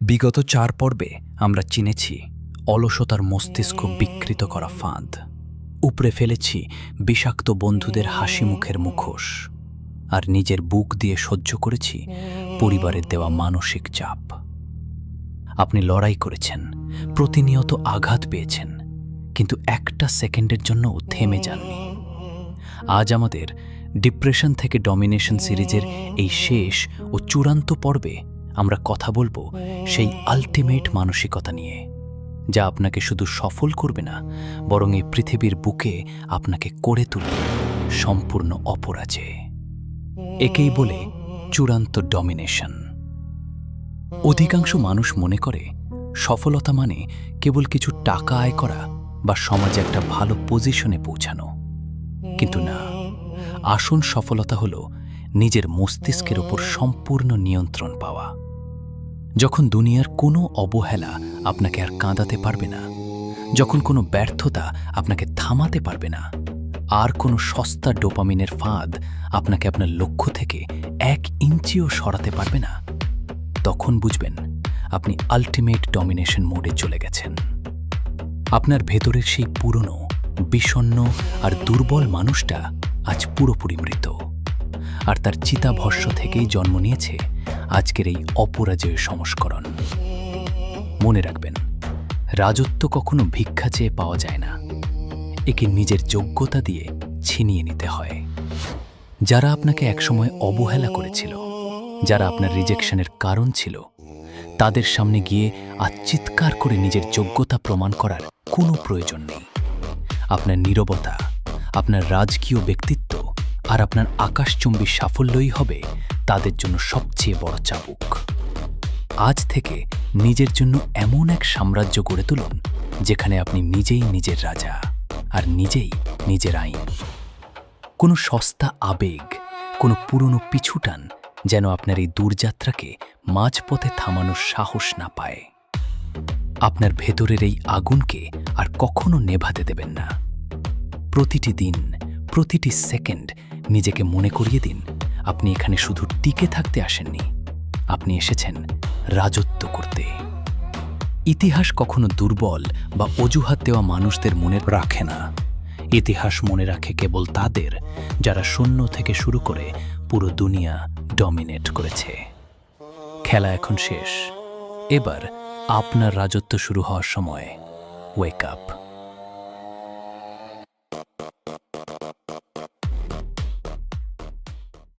বিগত 4 পর্বে আমরা চিনেছি অলসতার মস্তিষ্ক বিকৃত করা ফাঁদ, উপড়ে ফেলেছি বিষাক্ত বন্ধুদের হাসি মুখের মুখোশ, আর নিজের বুক দিয়ে সহ্য করেছি পরিবারের দেওয়া মানসিক চাপ। আপনি লড়াই করেছেন, প্রতিনিয়ত আঘাত পেয়েছেন, কিন্তু একটা সেকেন্ডের জন্যও থেমে যাননি। আজ আমাদের ডিপ্রেশন থেকে ডমিনেশন সিরিজের এই শেষ ও চূড়ান্ত পর্বে আমরা কথা বলবো সেই আল্টিমেট মানসিকতা নিয়ে, যা আপনাকে শুধু সফল করবে না, বরং এই পৃথিবীর বুকে আপনাকে করে তুলবে সম্পূর্ণ অপরাজেয়। একেই বলে চূড়ান্ত ডমিনেশন। অধিকাংশ মানুষ মনে করে সফলতা মানে কেবল কিছু টাকা আয় করা বা সমাজে একটা ভালো পজিশনে পৌঁছানো, কিন্তু না, আসল সফলতা হলো নিজের মস্তিষ্কের ওপর সম্পূর্ণ নিয়ন্ত্রণ পাওয়া। যখন দুনিয়ার কোনো অবহেলা আপনাকে আর কাঁদাতে পারবে না, যখন কোনো ব্যর্থতা আপনাকে থামাতে পারবে না, আর কোনো সস্তা ডোপামিনের ফাঁদ আপনাকে আপনার লক্ষ্য থেকে 1 ইঞ্চিও সরাতে পারবে না, তখন বুঝবেন আপনি আল্টিমেট ডমিনেশন মোডে চলে গেছেন। আপনার ভেতরের সেই পুরনো, বিষণ্ণ আর দুর্বল মানুষটা আজ পুরোপুরি মৃত, আর তার চিতাভস্ম থেকেই জন্ম নিয়েছে আজকের এই অপরাজেয় সংস্করণ। মনে রাখবেন, রাজত্ব কখনো ভিক্ষা চেয়ে পাওয়া যায় না, একে নিজের যোগ্যতা দিয়ে ছিনিয়ে নিতে হয়। যারা আপনাকে একসময় অবহেলা করেছিল, যারা আপনার রিজেকশনের কারণ ছিল, তাদের সামনে গিয়ে আজ চিৎকার করে নিজের যোগ্যতা প্রমাণ করার কোনো প্রয়োজন নেই। আপনার নীরবতা, আপনার রাজকীয় ব্যক্তিত্ব আর আপনার আকাশচুম্বী সাফল্যই হবে তাদের জন্য সবচেয়ে বড় চাবুক। আজ থেকে নিজের জন্য এমন এক সাম্রাজ্য গড়ে তুলুন যেখানে আপনি নিজেই নিজের রাজা আর নিজেই নিজের আইন। কোনো সস্তা আবেগ, কোনো পুরনো পিছুটান যেন আপনার এই দূরযাত্রাকে মাঝপথে থামানোর সাহস না পায়। আপনার ভেতরের এই আগুনকে আর কখনো নেভাতে দেবেন না। প্রতিটি দিন, প্রতিটি সেকেন্ড নিজেকে মনে করিয়ে দিন, আপনি এখানে শুধু টিকে থাকতে আসেননি, আপনি এসেছেন রাজত্ব করতে। ইতিহাস কখনো দুর্বল বা অজুহাত দেওয়া মানুষদের মনে রাখে না। ইতিহাস মনে রাখে কেবল তাদের যারা শূন্য থেকে শুরু করে পুরো দুনিয়া ডমিনেট করেছে। খেলা এখন শেষ, এবার আপনার রাজত্ব শুরু হওয়ার সময়। Wake up.